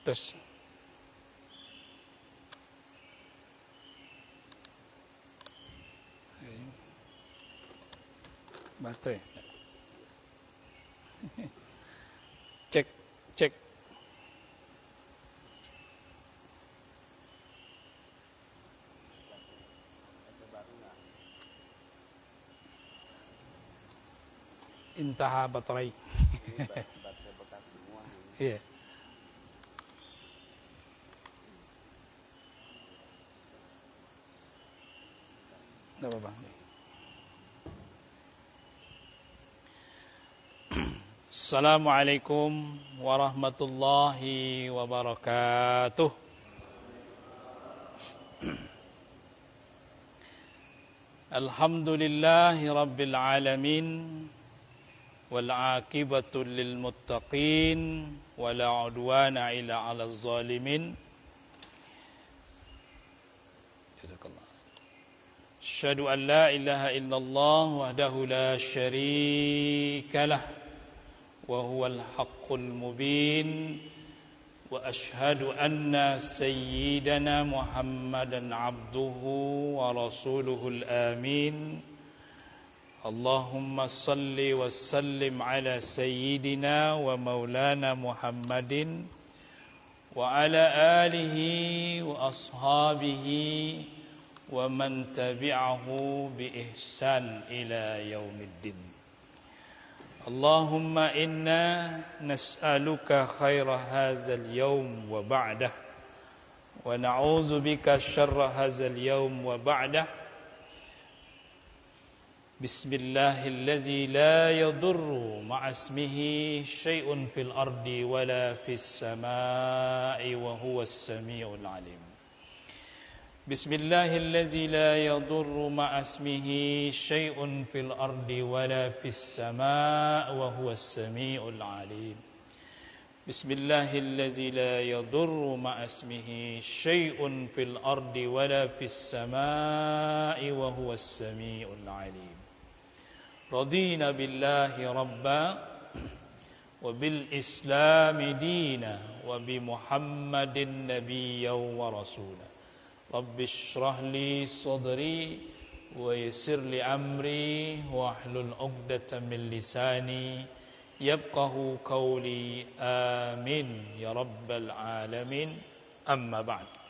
Terus baterai. Cek, cek. Intaha baterai. Baterai bekas semua. Iya. Enggak apa-apa. Assalamualaikum warahmatullahi wabarakatuh. Alhamdulillahi rabbil alamin. Wal aqibatu lil muttaqin wala udwana illa 'alal zalimin. Jazakallah. Asyhadu an la ilaha illallah wahdahu la syarika lah wa huwal haqqul mubin wa asyhadu anna sayyidana Muhammadan abduhu wa rasuluhul amin. Allahumma salli wa sallim ala sayyidina wa maulana Muhammadin wa ala alihi wa ashabihi wa man tabi'ahu bi ihsan ila yaumiddin. Allahumma inna nas'aluka khaira hadzal yawm wa ba'dah wa na'udzu bika syarra hadzal yawm wa ba'dah. Bismillahilladzi la yadurru ma'asmihi syai'un fil ardi wala fis samai wa huwas samiul alim. Bismillahilladzi la yadurru ma'asmihi syai'un fil ardi wala fis samai wa huwas samiul alim. Bismillahilladzi la yadurru ma'asmihi syai'un fil ardi wala fis samai wa huwas samiul alim. Radina billahi rabba wa bil islami dina wa bi Muhammadin nabiyyan wa rasula. Rabbi shrah li sadri wa yassir li amri wa hlul 'uqdatam min lisani yafqahu qawli. Amin ya rabbal alamin. Amma ba'd.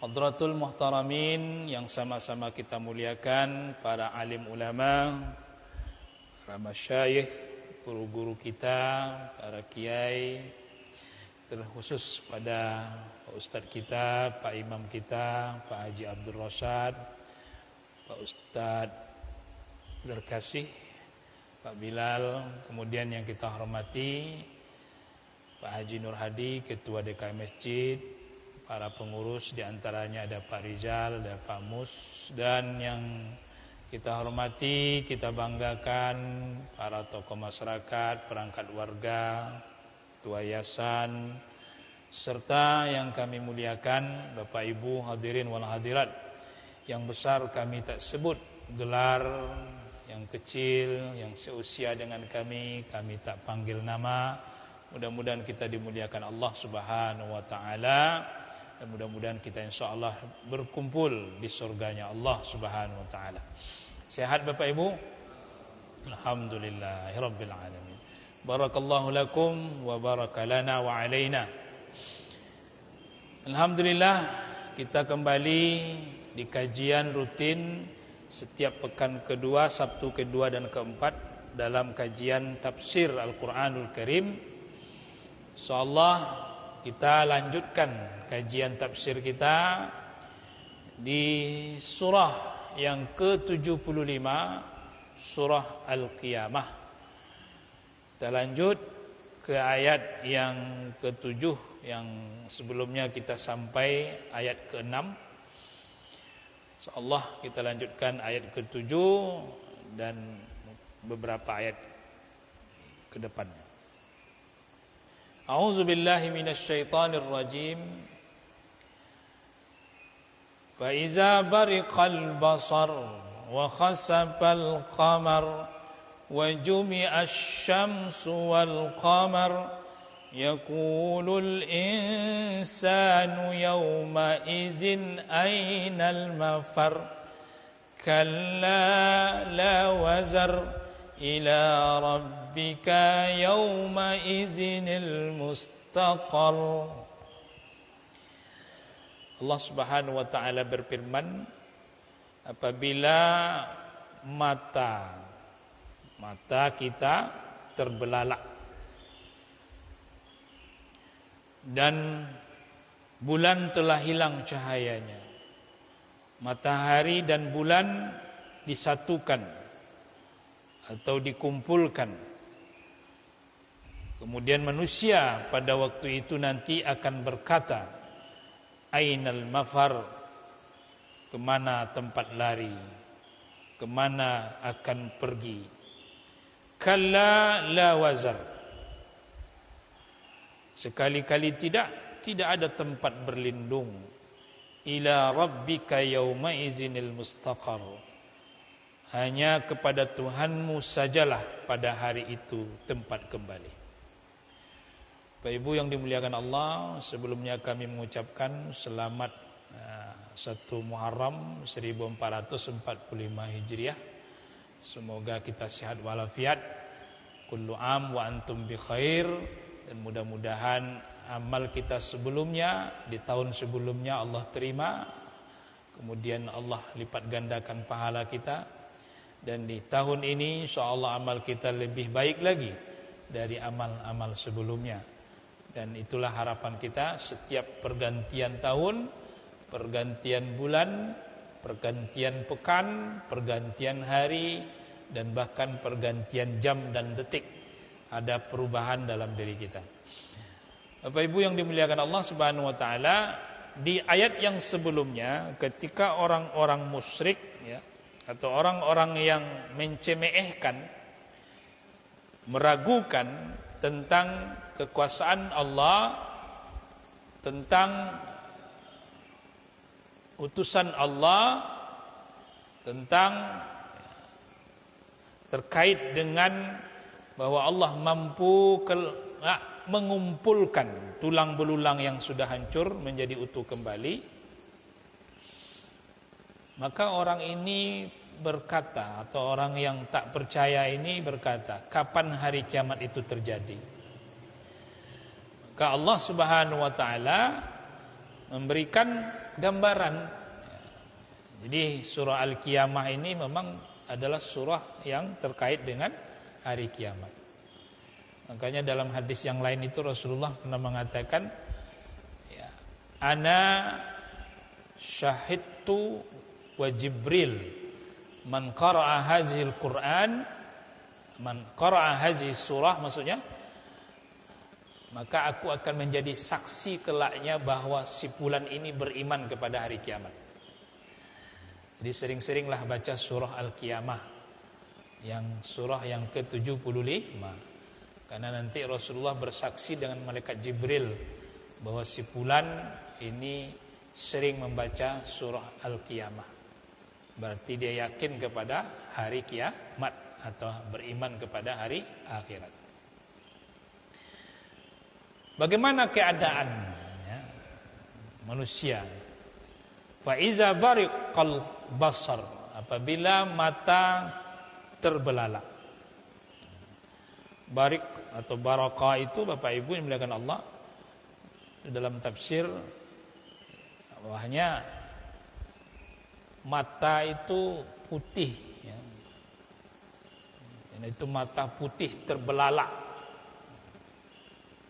Hadratul muhtaramin yang sama-sama kita muliakan, para alim ulama, para masyayikh, guru-guru kita, para kiai, terkhusus pada Pak Ustadz kita, Pak Imam kita, Pak Haji Abdul Rasyad, Pak Ustadz Zarkasih, Pak Bilal, kemudian yang kita hormati Pak Haji Nur Hadi, Ketua DKM Masjid, para pengurus, diantaranya ada Pak Rizal, ada Pak Mus, dan yang kita hormati, kita banggakan para tokoh masyarakat, perangkat warga, ketua yayasan, serta yang kami muliakan Bapak Ibu hadirin wal hadirat. Yang besar kami tak sebut gelar, yang kecil, yang seusia dengan kami tak panggil nama. Mudah-mudahan kita dimuliakan Allah Subhanahu wa taala. Dan mudah-mudahan kita insyaallah berkumpul di surganya Allah Subhanahu wa taala. Sehat Bapak Ibu? Alhamdulillahirabbil alamin. Barakallahu lakum wa barakalana wa alaina. Alhamdulillah, kita kembali di kajian rutin setiap pekan kedua, Sabtu kedua dan keempat dalam kajian tafsir Al-Qur'anul Karim. Insyaallah kita lanjutkan kajian tafsir kita di surah yang ke-75, surah Al-Qiyamah. Kita lanjut ke ayat yang ke-7 yang sebelumnya kita sampai ayat ke-6. Insyaallah kita lanjutkan ayat ke-7 dan beberapa ayat ke depannya. A'udzu billahi minasyaitonir rajim. Fa iza bariqal basar wa khasafal qamar wa jumi'asy syamsu wal qamar Yaqulul insanu yawma izin aynal mafar kalla la wazar ila rabbika yawma izinil mustaqar. Allah Subhanahu wa taala berfirman, apabila mata kita terbelalak dan bulan telah hilang cahayanya, matahari dan bulan disatukan atau dikumpulkan, kemudian manusia pada waktu itu nanti akan berkata, ainal mafar, kemana tempat lari, kemana akan pergi. Kalla la wazar, sekali-kali tidak ada tempat berlindung. Ila rabbika yauma izinil mustaqar, hanya kepada Tuhanmu sajalah pada hari itu tempat kembali. Bapak Ibu yang dimuliakan Allah, sebelumnya kami mengucapkan selamat 1 Muharram 1445 Hijriah. Semoga kita sehat walafiat, kullu am wa antum bi khair, dan mudah-mudahan amal kita sebelumnya di tahun sebelumnya Allah terima, kemudian Allah lipat gandakan pahala kita, dan di tahun ini insyaallah amal kita lebih baik lagi dari amal-amal sebelumnya. Dan itulah harapan kita setiap pergantian tahun, pergantian bulan, pergantian pekan, pergantian hari, dan bahkan pergantian jam dan detik, ada perubahan dalam diri kita. Bapak Ibu yang dimuliakan Allah Subhanahu wa taala, di ayat yang sebelumnya ketika orang-orang musyrik ya, atau orang-orang yang mencemehkan, meragukan tentang kekuasaan Allah, tentang utusan Allah, tentang terkait dengan bahwa Allah mampu mengumpulkan tulang belulang yang sudah hancur menjadi utuh kembali, maka orang ini berkata, atau orang yang tak percaya ini berkata, kapan hari kiamat itu terjadi? Maka Allah Subhanahu wa taala memberikan gambaran. Jadi surah Al-Qiyamah ini memang adalah surah yang terkait dengan hari kiamat. Makanya dalam hadis yang lain itu Rasulullah pernah mengatakan, ya, ana syahidtu wa Jibril man qara'a hazil Qur'an, man qara'a hazis surah, maksudnya maka aku akan menjadi saksi kelaknya bahwa si fulan ini beriman kepada hari kiamat. Jadi sering-seringlah baca surah Al-Qiyamah, yang surah yang ke-75, karena nanti Rasulullah bersaksi dengan malaikat Jibril bahwa si fulan ini sering membaca surah Al-Qiyamah. Berarti dia yakin kepada hari kiamat atau beriman kepada hari akhirat. Bagaimana keadaan ya, manusia? Fa iza bariqal basar, apabila mata terbelalak. Barik atau barakah itu Bapak Ibu yang dimuliakan Allah, dalam tafsir bahwasanya mata itu putih ya. Dan itu mata putih terbelalak.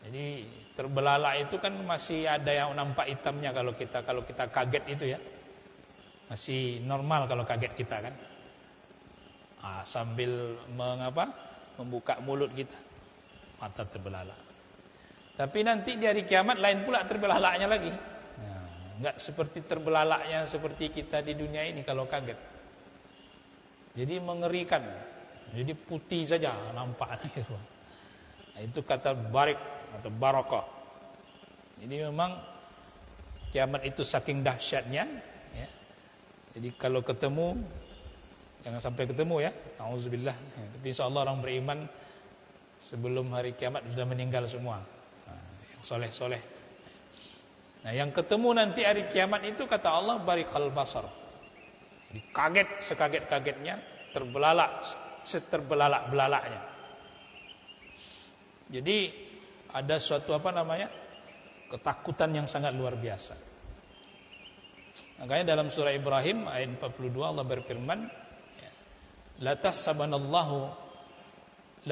Jadi terbelalak itu kan masih ada yang nampak hitamnya kalau kita kaget itu ya. Masih normal kalau kaget kita kan. Sambil membuka mulut kita, mata terbelalak. Tapi nanti di hari kiamat lain pula terbelalaknya lagi. Enggak seperti terbelalaknya seperti kita di dunia ini kalau kaget. Jadi mengerikan. Jadi putih saja nampak. Nah, itu kata barik atau barakah. Jadi memang kiamat itu saking dahsyatnya ya. Jadi kalau ketemu, jangan sampai ketemu ya, auzubillah. Tapi insyaallah orang beriman sebelum hari kiamat sudah meninggal semua. Nah, soleh-soleh. Nah, yang ketemu nanti hari kiamat itu kata Allah barikal basar. Jadi kaget sekaget-kagetnya, terbelalak seterbelalak-belalaknya. Jadi ada suatu ketakutan yang sangat luar biasa. Makanya dalam surah Ibrahim ayat 42 Allah berfirman, la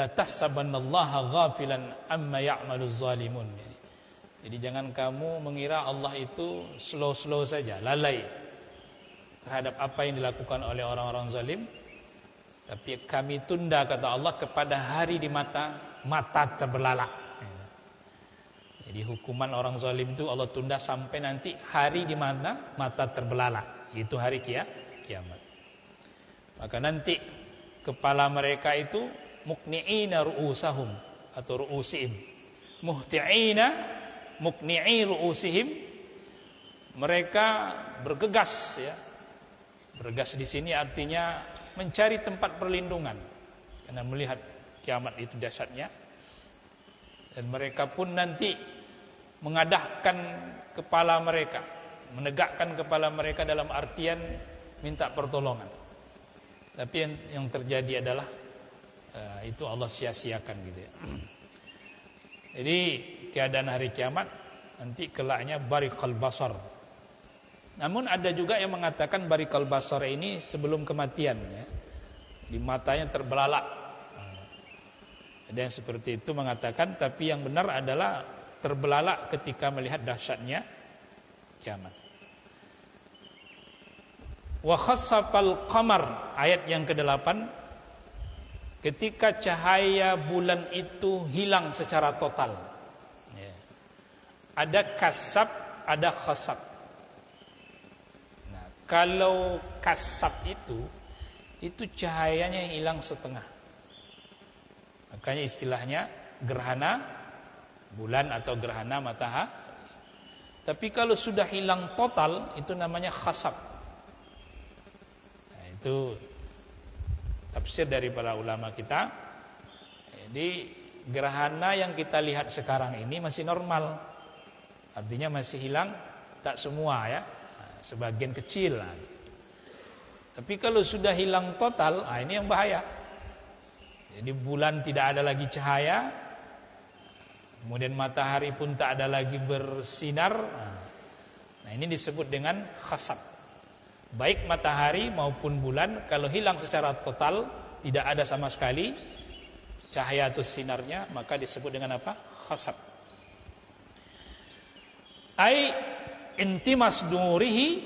tahsabannallaha ghafilan amma ya'maluz zalimun. Jadi jangan kamu mengira Allah itu slow saja, lalai terhadap apa yang dilakukan oleh orang-orang zalim. Tapi kami tunda, kata Allah, kepada hari di mata terbelalak. Jadi hukuman orang zalim itu Allah tunda sampai nanti hari di mana mata terbelalak, yaitu hari kiamat. Maka nanti kepala mereka itu mukni'ina ru'usahum atau ru'usihim, muhti'ina mukni'i ru'usihim, mereka bergegas ya. Bergegas di sini artinya mencari tempat perlindungan karena melihat kiamat itu dahsyatnya. Dan mereka pun nanti mengadahkan kepala mereka, menegakkan kepala mereka dalam artian minta pertolongan. Tapi yang terjadi adalah itu Allah sia-siakan gitu ya. Jadi keadaan hari kiamat nanti kelaknya barikal basar. Namun ada juga yang mengatakan barikal basar ini sebelum kematian ya. Di matanya terbelalak. Ada yang seperti itu mengatakan, tapi yang benar adalah terbelalak ketika melihat dahsyatnya kiamat. Wa khassafal qamar, ayat yang ke-8, ketika cahaya bulan itu hilang secara total. Ya. Ada kasab, ada khasab. Nah, kalau kasab itu cahayanya hilang setengah. Makanya istilahnya gerhana bulan atau gerhana matahari. Tapi kalau sudah hilang total itu namanya khasab. Nah, itu tafsir dari para ulama kita. Jadi gerhana yang kita lihat sekarang ini masih normal, artinya masih hilang, tak semua ya, sebagian kecil. Tapi kalau sudah hilang total, ini yang bahaya. Jadi bulan tidak ada lagi cahaya, kemudian matahari pun tak ada lagi bersinar. Nah ini disebut dengan khasab. Baik matahari maupun bulan kalau hilang secara total, tidak ada sama sekali cahaya atau sinarnya, maka disebut dengan apa? Khasab. Ai intimas nurihi,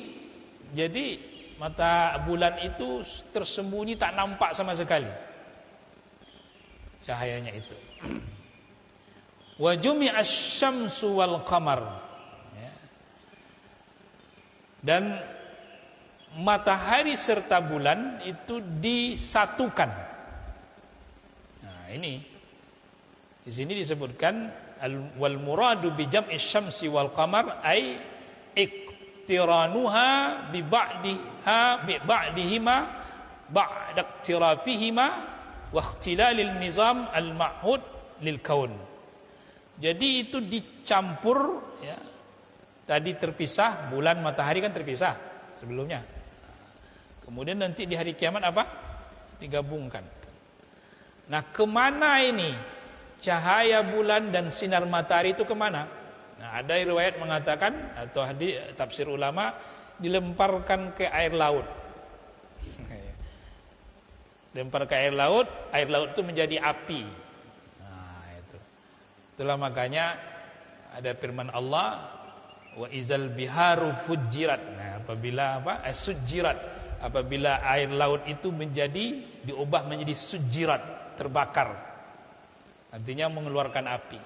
jadi mata bulan itu tersembunyi, tak nampak sama sekali cahayanya itu. Wa jumi'asy syamsu wal qamar, ya. Dan matahari serta bulan itu disatukan. Nah, ini di sini disebutkan wal muradu bi jam'i syamsi wal qamar ay iqtiranuha bi ba'dihima ba'da iqtirafihima wa ikhtilalil nizam al ma'hud lil kaun. Jadi itu dicampur ya. Tadi terpisah, bulan matahari kan terpisah sebelumnya. Kemudian nanti di hari kiamat apa? Digabungkan. Nah, kemana ini cahaya bulan dan sinar matahari itu kemana? Nah, ada riwayat mengatakan atau tafsir ulama dilemparkan ke air laut. Lempar ke air laut itu menjadi api. Nah, itu. Itulah makanya ada firman Allah, wa izal biharu fujirat. Nah, apabila sujirat, apabila air laut itu diubah menjadi sujirat, terbakar, artinya mengeluarkan api.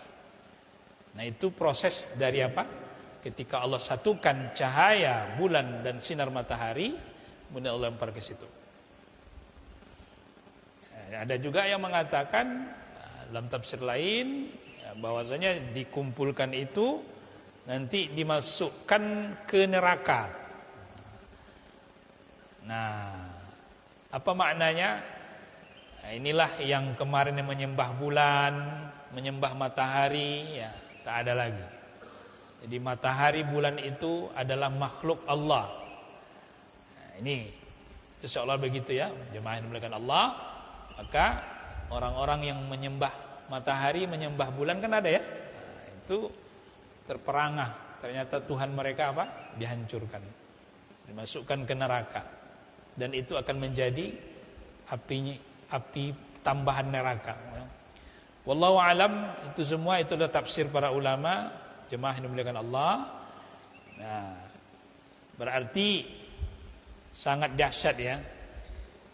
Nah itu proses dari apa? Ketika Allah satukan cahaya bulan dan sinar matahari, kemudian Allah lempar ke situ. Nah, ada juga yang mengatakan dalam tafsir lain bahwasanya dikumpulkan itu nanti dimasukkan ke neraka. Nah, apa maknanya? Nah, inilah yang kemarin yang menyembah bulan, menyembah matahari, ya, tak ada lagi. Jadi matahari bulan itu adalah makhluk Allah. Nah, ini itu seolah begitu ya, jemaah yang dimuliakan Allah. Maka orang-orang yang menyembah matahari, menyembah bulan kan ada ya. Nah, itu terperangah. Ternyata Tuhan mereka apa? Dihancurkan, dimasukkan ke neraka. Dan itu akan menjadi api tambahan neraka. Wallahu alam, itu semua itu adalah tafsir para ulama, jemaah yang dimuliakan Allah. Nah, berarti sangat dahsyat ya.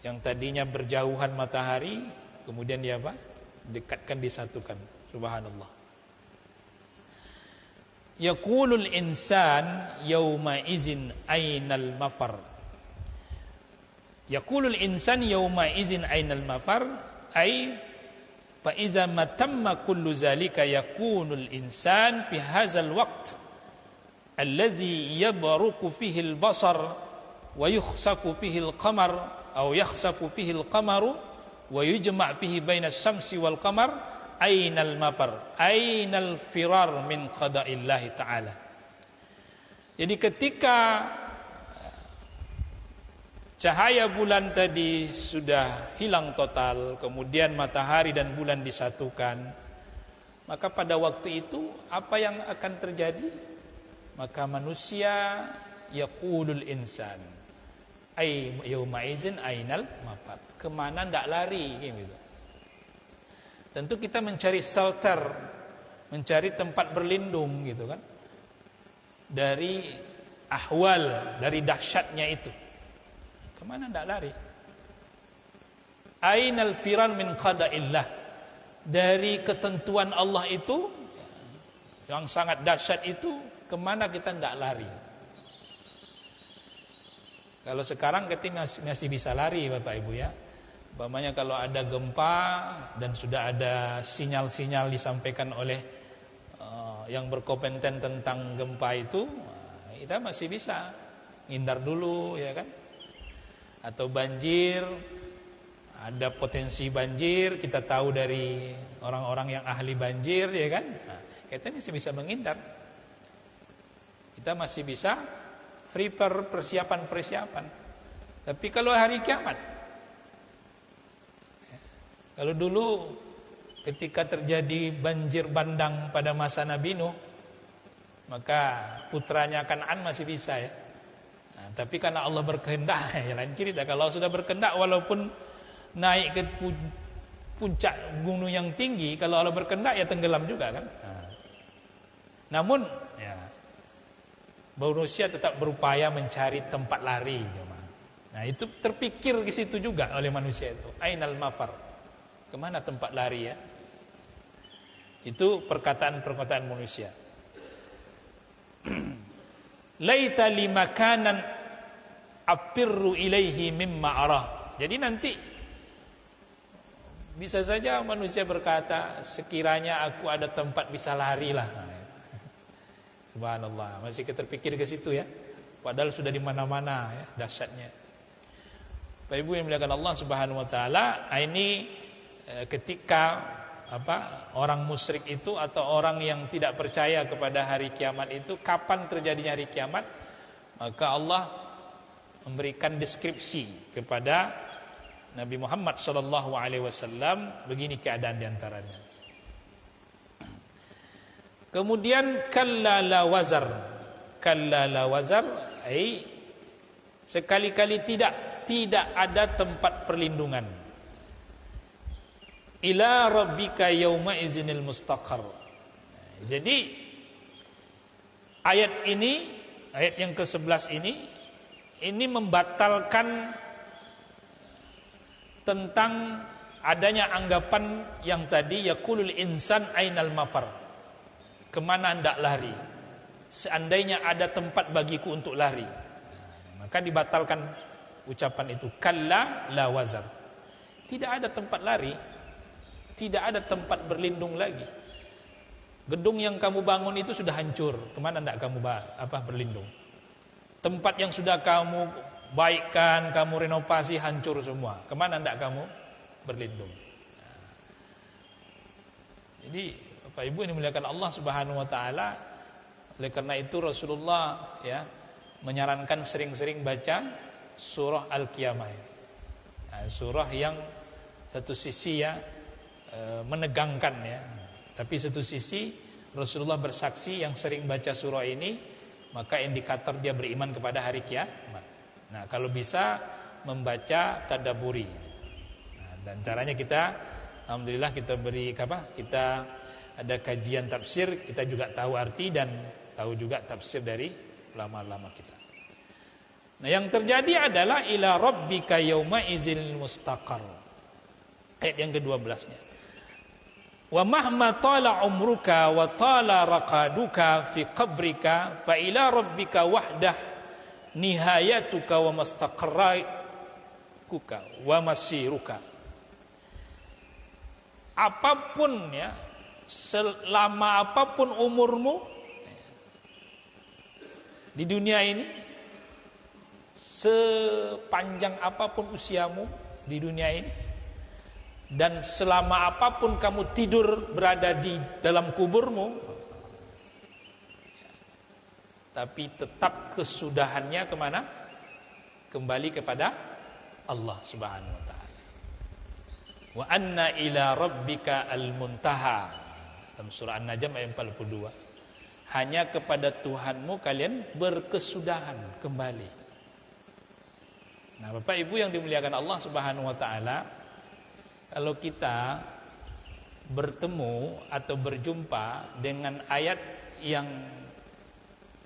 Yang tadinya berjauhan matahari, kemudian dia apa? Dekatkan, disatukan. Subhanallah. Yaqulul insan yauma izin ainal mafar. Yaqulul insan yauma izin ainal mafar, ay fa iza matamma kullu zalika yakunul insan fi hadzal waqt alladhi yabruqu fihi al-basar wa yukhsaku fihi al-qamar aw yakhsaku fihi al-qamaru wa yujma' fihi baina asy-syamsi wal qamar, ainal mafar, ainal firar min qada'illahi ta'ala. Jadi ketika cahaya bulan tadi sudah hilang total, kemudian matahari dan bulan disatukan, maka pada waktu itu apa yang akan terjadi? Maka manusia yaqulul insan ay yauma izin ainal mafar, kemana ndak lari gitu. Tentu kita mencari shelter, mencari tempat berlindung gitu kan, dari ahwal, dari dahsyatnya itu. Kemana ndak lari? Ainal firan min qada'illah, dari ketentuan Allah itu yang sangat dahsyat itu, kemana kita ndak lari? Kalau sekarang kita masih bisa lari Bapak Ibu ya. Umpamanya kalau ada gempa dan sudah ada sinyal-sinyal disampaikan oleh yang berkompeten tentang gempa itu, kita masih bisa ngindar dulu ya kan. Atau banjir, ada potensi banjir, kita tahu dari orang-orang yang ahli banjir ya kan. Nah, kita masih bisa menghindar. Kita masih bisa prepare, persiapan. Tapi kalau hari kiamat, kalau dulu ketika terjadi banjir bandang pada masa Nabi Nuh, maka putranya Kan'an masih bisa ya. Nah, tapi karena Allah berkehendak ya lain cerita. Kalau sudah berkehendak, walaupun naik ke puncak gunung yang tinggi, kalau Allah berkehendak ya tenggelam juga kan. Nah, namun ya, manusia tetap berupaya mencari tempat lari. Nah itu terpikir ke situ juga oleh manusia itu. Ainal mafar, kemana tempat lari ya? Itu perkataan-perkataan manusia. Laita limakanan apirru ilaihi mimma arah. Jadi nanti bisa saja manusia berkata, sekiranya aku ada tempat bisa lari lah. Subhanallah, masih terpikir ke situ ya. Padahal sudah di mana-mana ya dahsyatnya. Bapak Ibu yang dimuliakan Allah Subhanahu wa taala, ini ketika orang musyrik itu atau orang yang tidak percaya kepada hari kiamat itu, kapan terjadinya hari kiamat? Maka Allah memberikan deskripsi kepada Nabi Muhammad sallallahu alaihi wasallam, begini keadaan diantaranya. Kemudian kalla la wazar, sekali-kali tidak ada tempat perlindungan. Ila rabbika yauma izinil mustaqar. Jadi ayat ini, ayat yang ke-11 ini membatalkan tentang adanya anggapan yang tadi yaqulul insan ainal mafar, kemana hendak lari, seandainya ada tempat bagiku untuk lari. Maka dibatalkan ucapan itu, kalla la wazar, tidak ada tempat lari, tidak ada tempat berlindung lagi. Gedung yang kamu bangun itu sudah hancur, kemana hendak kamu berlindung? Tempat yang sudah kamu baikkan, kamu renovasi hancur semua, kemana hendak kamu berlindung? Jadi Bapak Ibu yang dimuliakan Allah Subhanahu wa taala, oleh karena itu Rasulullah ya menyarankan sering-sering baca surah Al-Qiyamah ini. Nah, surah yang satu sisi ya menegangkan ya, tapi satu sisi Rasulullah bersaksi yang sering baca surah ini maka indikator dia beriman kepada hari kiamat. Nah, kalau bisa membaca tadabburi. Nah, dan caranya kita alhamdulillah kita beri kita ada kajian tafsir, kita juga tahu arti dan tahu juga tafsir dari ulama-ulama kita. Nah, yang terjadi adalah ila rabbika yauma idzil mustaqar. Ayat yang ke-12-nya. Wa mahma tala umruka wa tala raqaduka fi qabrika fa ila rabbika wahdah nihayatuka wa mustaqarruka wa masiruka. Apapun ya, selama apapun umurmu di dunia ini, sepanjang apapun usiamu di dunia ini, dan selama apapun kamu tidur berada di dalam kuburmu, tapi tetap kesudahannya kemana? Kembali kepada Allah Subhanahu wa ta'ala. Wa anna ila rabbika al-muntaha, dalam surah An-Najm ayat 42. Hanya kepada Tuhanmu kalian berkesudahan kembali. Nah, Bapak Ibu yang dimuliakan Allah Subhanahu wa taala, kalau kita bertemu atau berjumpa dengan ayat yang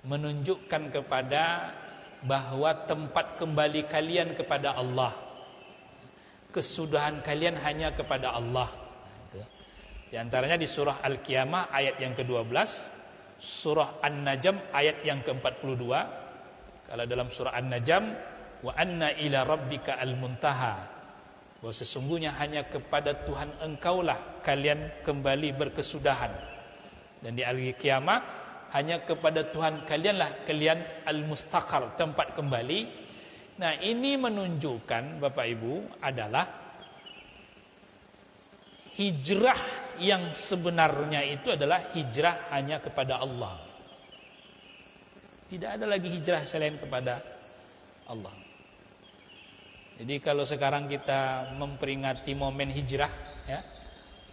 menunjukkan kepada bahwa tempat kembali kalian kepada Allah, kesudahan kalian hanya kepada Allah. Di antaranya di surah Al-Qiyamah ayat yang ke-12, surah An-Najm ayat yang ke-42. Kalau dalam surah An-Najm, wa anna ila rabbika al-muntaha, bahwa sesungguhnya hanya kepada Tuhan engkaulah kalian kembali berkesudahan. Dan di Al-Qiyamah, hanya kepada Tuhan kalianlah kalian al-mustaqar, tempat kembali. Nah, ini menunjukkan Bapak Ibu adalah hijrah yang sebenarnya itu adalah hijrah hanya kepada Allah. Tidak ada lagi hijrah selain kepada Allah. Jadi kalau sekarang kita memperingati momen hijrah ya,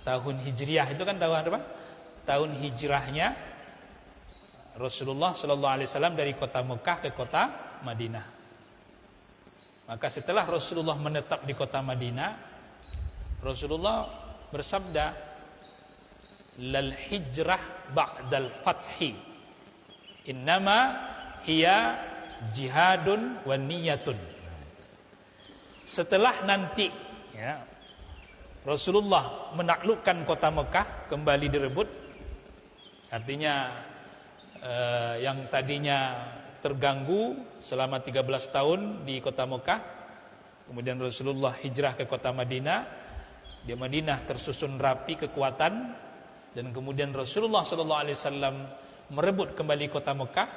tahun hijriah itu kan tahun apa? Tahun hijrahnya Rasulullah sallallahu alaihi wasallam dari kota Mekah ke kota Madinah. Maka setelah Rasulullah menetap di kota Madinah, Rasulullah bersabda, lal hijrah ba'dal fathi innama hiya jihadun wa niyatun. Setelah nanti ya, Rasulullah menaklukkan kota Mekah, kembali direbut, artinya yang tadinya terganggu selama 13 tahun di kota Mekah, kemudian Rasulullah hijrah ke kota Madinah. Di Madinah tersusun rapi kekuatan, dan kemudian Rasulullah SAW merebut kembali kota Mekah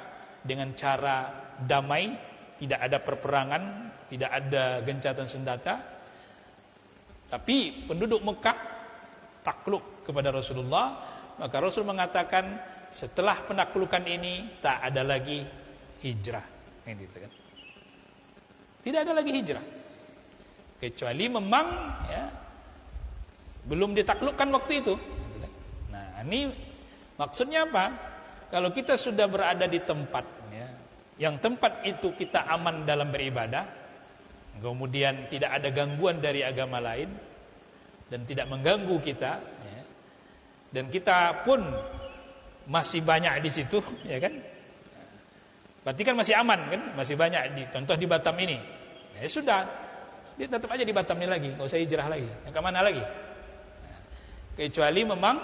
dengan cara damai, tidak ada perperangan, tidak ada gencatan senjata. Tapi penduduk Mekah takluk kepada Rasulullah. Maka Rasul mengatakan, setelah penaklukan ini tak ada lagi hijrah. Tidak ada lagi hijrah, kecuali memang ya, belum ditaklukkan waktu itu. Nah, ini maksudnya apa? Kalau kita sudah berada di tempat ya, yang tempat itu kita aman dalam beribadah, kemudian tidak ada gangguan dari agama lain dan tidak mengganggu kita ya, dan kita pun masih banyak di situ ya kan, berarti kan masih aman kan, masih banyak contoh di Batam ini ya, sudah dia tetap aja di Batam ini lagi, nggak usah hijrah lagi, yang kemana lagi nah, kecuali memang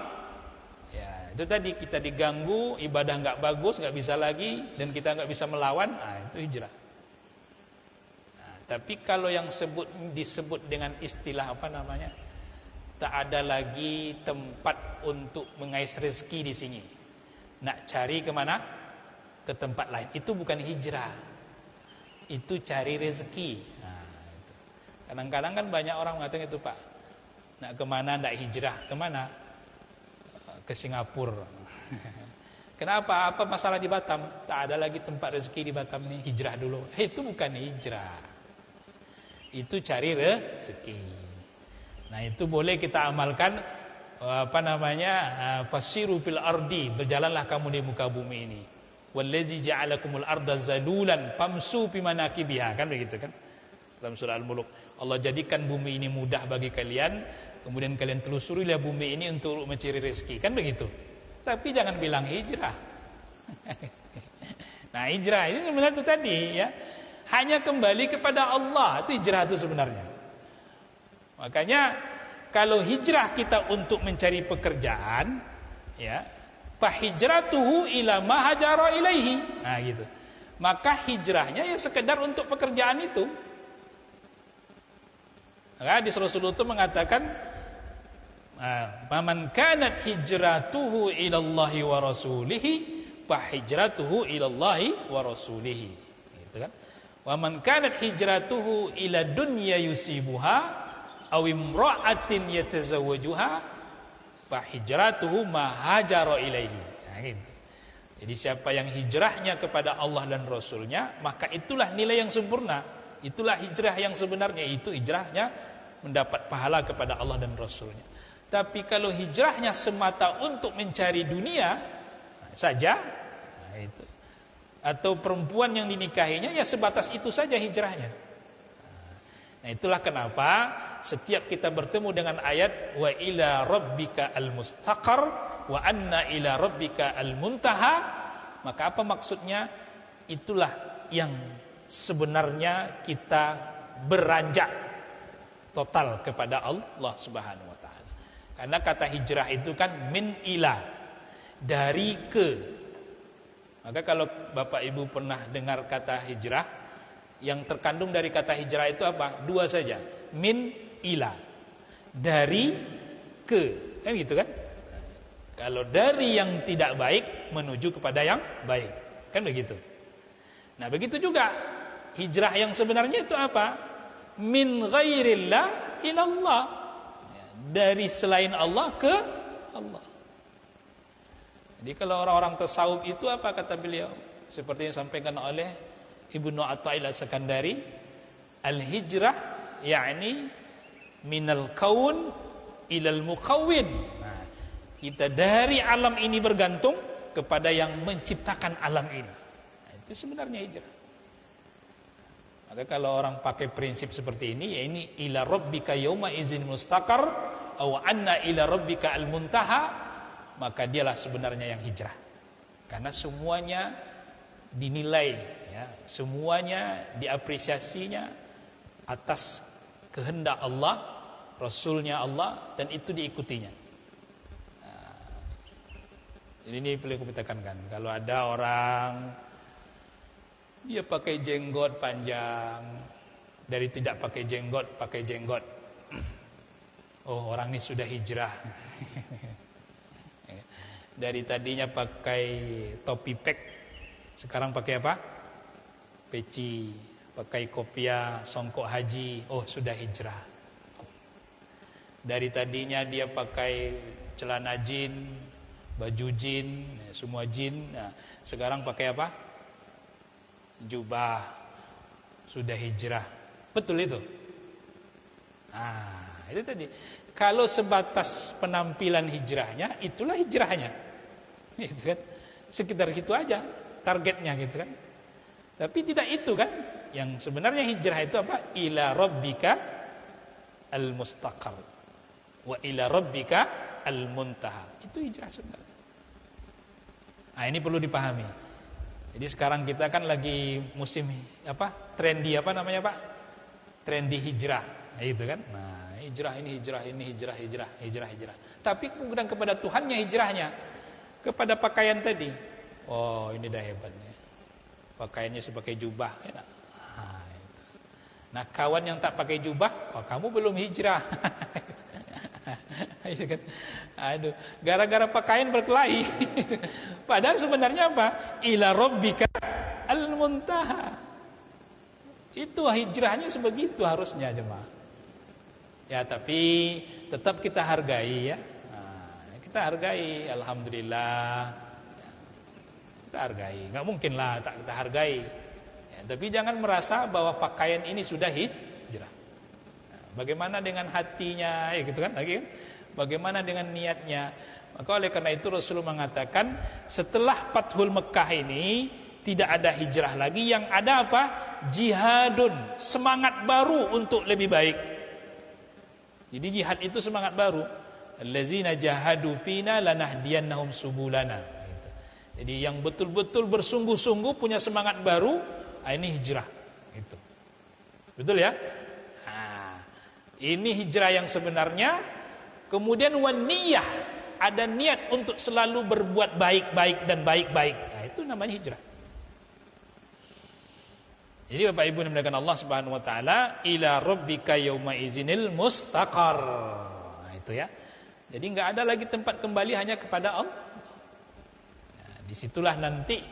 ya itu tadi kita diganggu, ibadah nggak bagus, nggak bisa lagi, dan kita nggak bisa melawan, nah itu hijrah. Tapi kalau yang disebut dengan istilah apa namanya, tak ada lagi tempat untuk mengais rezeki di sini, nak cari kemana? Ke tempat lain. Itu bukan hijrah, itu cari rezeki. Nah, itu. Kadang-kadang kan banyak orang mengatakan itu, Pak, nak kemana? Nak hijrah kemana? ke Singapura. Kenapa? Apa masalah di Batam? Tak ada lagi tempat rezeki di Batam nih, hijrah dulu. Itu bukan hijrah. Itu cari rezeki. Nah, itu boleh kita amalkan fasiru fil ardi, berjalanlah kamu di muka bumi ini. Wallazi ja'alakumul arda zalulan famsu fi manakibiha, kan begitu kan? Dalam surah Al-Mulk, Allah jadikan bumi ini mudah bagi kalian, kemudian kalian telusurilah bumi ini untuk mencari rezeki, kan begitu. Tapi jangan bilang hijrah. Nah, hijrah ini sebenarnya itu tadi ya. Hanya kembali kepada Allah, itu hijrah itu sebenarnya. Makanya kalau hijrah kita untuk mencari pekerjaan, ya, fa hijratuhu ila ma hajara ilaihi. Nah, gitu. Maka hijrahnya ya sekedar untuk pekerjaan itu. Maka di Rasulullah itu mengatakan, "Man kanat hijratuhu ila Allahi wa rasulihi, fa hijratuhu ila Allahi wa rasulihi." Gitu kan? "Wa man kanat hijratuhu ila dunya yusibuha aw imra'atin yatazawwajuha, fa hijratuhu ma hajara ilaihi." Nah, gitu. Jadi siapa yang hijrahnya kepada Allah dan Rasulnya, maka itulah nilai yang sempurna. Itulah hijrah yang sebenarnya. Itu hijrahnya mendapat pahala kepada Allah dan Rasulnya. Tapi kalau hijrahnya semata untuk mencari dunia saja, nah itu. Atau perempuan yang dinikahinya ya sebatas itu saja hijrahnya. Nah, itulah kenapa setiap kita bertemu dengan ayat wa ila rabbika al-mustaqar wa anna ila rabbika al-muntaha, maka apa maksudnya? Itulah yang sebenarnya kita beranjak total kepada Allah Subhanahu wa taala. Karena kata hijrah itu kan min ila, dari ke. Maka kalau Bapak Ibu pernah dengar kata hijrah, yang terkandung dari kata hijrah itu apa? Dua saja. Min ila, dari ke. Kan gitu kan? Kalau dari yang tidak baik menuju kepada yang baik. Kan begitu. Nah, begitu juga hijrah yang sebenarnya itu apa? Min ghairillah ilallah, dari selain Allah ke Allah. Jadi kalau orang-orang tasawuf itu apa kata beliau? Seperti yang disampaikan oleh Ibnu Athaillah As-Sakandari, al-hijrah yakni minal kaun ilal mukawwin. Nah, kita dari alam ini bergantung kepada yang menciptakan alam ini. Nah, itu sebenarnya hijrah. Maka kalau orang pakai prinsip seperti ini, ya ini ila rabbika yauma idzin mustaqar aw anna ila rabbika al-muntaha, maka dialah sebenarnya yang hijrah. Karena semuanya dinilai, ya, semuanya diapresiasinya atas kehendak Allah, Rasulnya Allah, dan itu diikutinya. Nah, jadi ini perlu kita tekankan. Kalau ada orang dia pakai jenggot panjang, dari tidak pakai jenggot. Oh, orang ini sudah hijrah. Dari tadinya pakai topi pek, sekarang pakai apa? Peci, pakai kopiah, songkok haji. Oh, sudah hijrah. Dari tadinya dia pakai celana jin, baju jin, semua jin. Nah, sekarang pakai apa? Jubah, sudah hijrah. Betul itu? Nah, itu tadi. Kalau sebatas penampilan hijrahnya, itulah hijrahnya. Itu kan, sekitar gitu aja targetnya gitu kan. Tapi tidak itu kan. Yang sebenarnya hijrah itu apa? Ila rabbika al-mustaqar wa ila rabbika al-muntaha. Itu hijrah sebenarnya. Nah, ini perlu dipahami. Jadi sekarang kita kan lagi musim apa? Trendy apa namanya, Pak? Trendy hijrah. Nah, itu kan. Nah, hijrah. Tapi bukan kepada Tuhannya hijrahnya. Kepada pakaian tadi. Oh, ini dah hebatnya. Pakaiannya sebagai jubah, ya. Nah, kawan yang tak pakai jubah, oh, kamu belum hijrah. Kan? Aduh, gara-gara pakaian berkelahi. Padahal sebenarnya apa? Ila rabbika al-muntaha. Itu hijrahnya sebegitu harusnya jemaah. Ya, tapi tetap kita hargai ya. Nah, kita kita hargai, alhamdulillah. Kita hargai, nggak mungkin lah tak kita hargai. Ya, tapi jangan merasa bahwa pakaian ini sudah hijrah. Nah, bagaimana dengan hatinya, ya gitu kan? Lagi kan? Bagaimana dengan niatnya? Maka oleh karena itu Rasulullah mengatakan setelah Fathul Mekah ini tidak ada hijrah lagi, yang ada apa? Jihadun, semangat baru untuk lebih baik. Jadi jihad itu semangat baru. Allazina jahadu fina lanahdiyannahum subulana. Gitu. Jadi yang betul-betul bersungguh-sungguh punya semangat baru, ini hijrah. Gitu. Betul ya? Nah, ini hijrah yang sebenarnya. Kemudian waniyah, ada niat untuk selalu berbuat baik-baik dan baik-baik. Nah, itu namanya hijrah. Jadi Bapak Ibu yang dimuliakan Allah Subhanahu wa taala, ila rabbika yauma izinil mustaqar. Nah, itu ya. Jadi enggak ada lagi tempat kembali hanya kepada Allah. Nah, disitulah nanti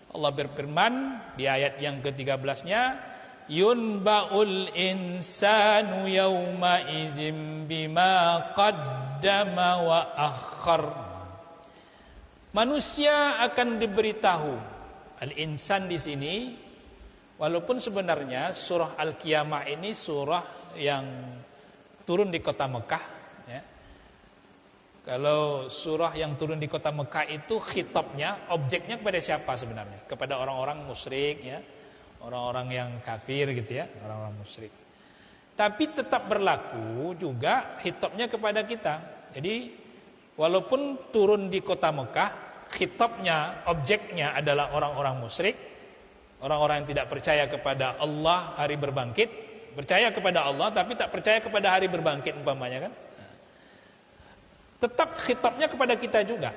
Allah berfirman di ayat yang ke-13-nya, yunba'ul insanu yauma izin bima qaddama wa akhar. Manusia akan diberitahu. Al-insan di sini, walaupun sebenarnya surah Al-Qiyamah ini surah yang turun di kota Mekah, ya. Kalau surah yang turun di kota Mekah itu khitabnya, objeknya kepada siapa sebenarnya? Kepada orang-orang musyrik, ya, orang-orang yang kafir gitu ya, orang-orang musyrik. Tapi tetap berlaku juga khitabnya kepada kita. Jadi walaupun turun di kota Mekah, khitabnya, objeknya adalah orang-orang musyrik. Orang-orang yang tidak percaya kepada Allah hari berbangkit, percaya kepada Allah tapi tak percaya kepada hari berbangkit umpamanya kan. Tetap khitabnya kepada kita juga.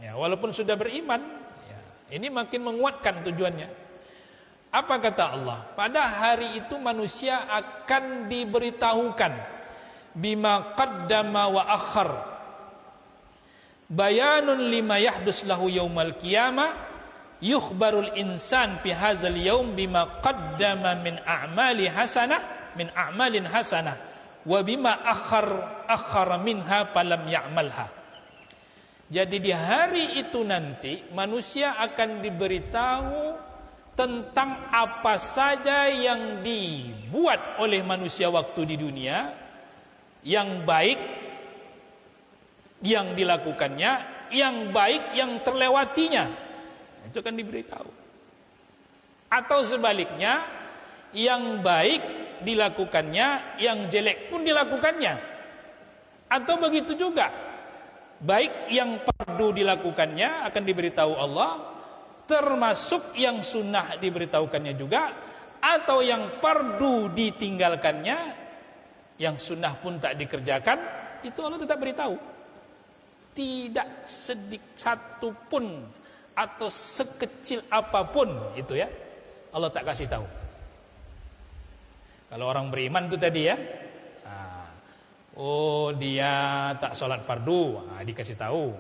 Ya, walaupun sudah beriman, ya, ini makin menguatkan tujuannya. Apa kata Allah? Pada hari itu manusia akan diberitahukan bima qaddama wa akhar. Bayanun lima yahdus lahu yaumal qiyamah. Yukhbarul insan fi hadzal yaum bima qaddama min a'malin hasanah wa bima akhara minha falam ya'malha. Jadi di hari itu nanti manusia akan diberitahu tentang apa saja yang dibuat oleh manusia waktu di dunia, yang baik yang dilakukannya, yang baik yang terlewatinya. Itu akan diberitahu. Atau sebaliknya, yang baik dilakukannya, yang jelek pun dilakukannya. Atau begitu juga, baik yang fardu dilakukannya akan diberitahu Allah, termasuk yang sunnah diberitahukannya juga, atau yang fardu ditinggalkannya, yang sunnah pun tak dikerjakan, itu Allah tetap beritahu. Tidak sedikit satu pun atau sekecil apapun itu ya, Allah tak kasih tahu. Kalau orang beriman itu tadi ya, oh dia tak sholat fardu, dikasih tahu.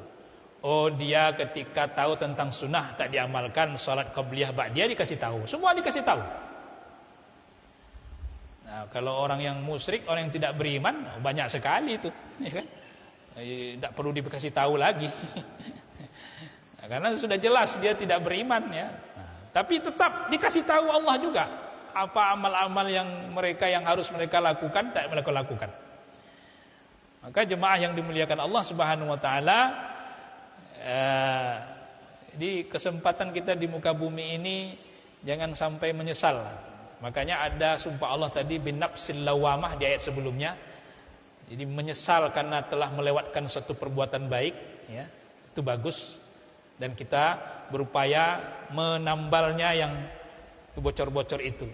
Oh dia ketika tahu tentang sunnah tak diamalkan, sholat qabliyah ba'diyah dikasih tahu. Semua dikasih tahu. Nah, kalau orang yang musyrik, orang yang tidak beriman, banyak sekali itu, ya kan? Tak perlu dikasih tahu lagi. Nah, karena sudah jelas dia tidak beriman ya. Nah, tapi tetap dikasih tahu Allah juga apa amal-amal yang harus mereka lakukan tak mereka lakukan. Maka jemaah yang dimuliakan Allah Subhanahu wa taala, di kesempatan kita di muka bumi ini jangan sampai menyesal. Makanya ada sumpah Allah tadi bin nafsil lawamah di ayat sebelumnya. Jadi menyesal karena telah melewatkan suatu perbuatan baik ya. Itu bagus. Dan kita berupaya menambalnya yang bocor-bocor itu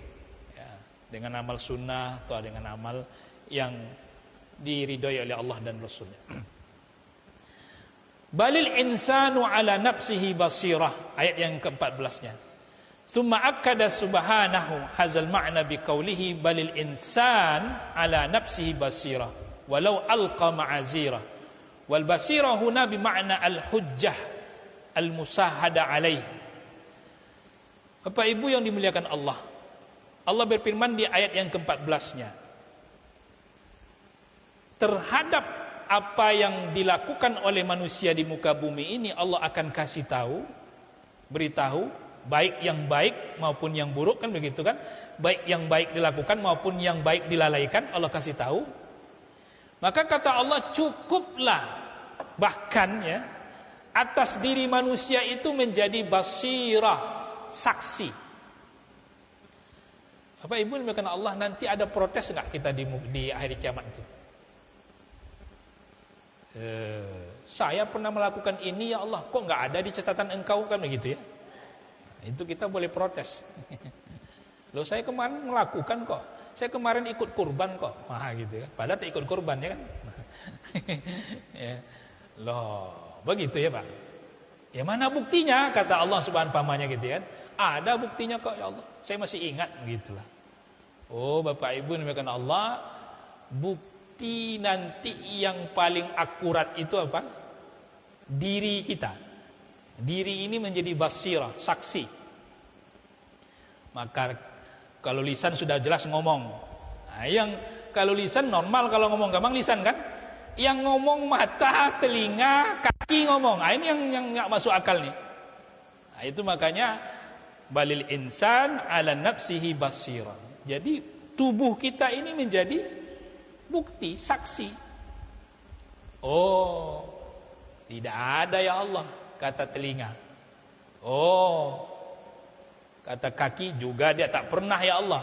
ya, dengan amal sunnah atau dengan amal yang diridhoi oleh Allah dan Rasulnya. Balil insanu ala nafsihi basirah, ayat yang ke-14-nya. Tsumma akkada subhanahu hadzal ma'na biqaulihi balil insan ala nafsihi basirah walau alqa ma'azirah. Wal basirah huna bi ma'na al-hujjah al-musahada alaih. Bapak Ibu yang dimuliakan Allah, Allah berfirman di ayat yang ke-14-nya terhadap apa yang dilakukan oleh manusia di muka bumi ini Allah akan kasih tahu, beritahu, baik yang baik maupun yang buruk, kan begitu kan? Baik yang baik dilakukan maupun yang baik dilalaikan, Allah kasih tahu. Maka kata Allah, cukuplah bahkan ya atas diri manusia itu menjadi basirah, saksi. Bapak Ibu dimuliakan Allah, nanti ada protes enggak kita di akhir kiamat itu? Saya pernah melakukan ini ya Allah, kok enggak ada di catatan engkau, kan begitu ya? Itu kita boleh protes. Loh, saya kemarin melakukan kok, saya kemarin ikut kurban kok, gitu ya. Padahal tak ikut kurban ya kan? Ya. Loh, begitu ya Pak? Ya mana buktinya? Kata Allah Subhanahu wa ta'ala gitu kan? Ada buktinya kok ya Allah, saya masih ingat, begitulah. Oh Bapak Ibu dimuliakan Allah, bukti nanti yang paling akurat itu apa? Diri kita. Diri ini menjadi basirah, saksi. Maka kalau lisan sudah jelas ngomong. Nah, yang kalau lisan normal, kalau ngomong gampang lisan kan? Yang ngomong mata, telinga, kaki ngomong. Nah, ini yang nggak masuk akal nih. Nah, itu makanya balil insan ala nafsihi basirah. Jadi tubuh kita ini menjadi bukti, saksi. Oh, tidak ada ya Allah, kata telinga. Oh, kata kaki juga dia tak pernah ya Allah.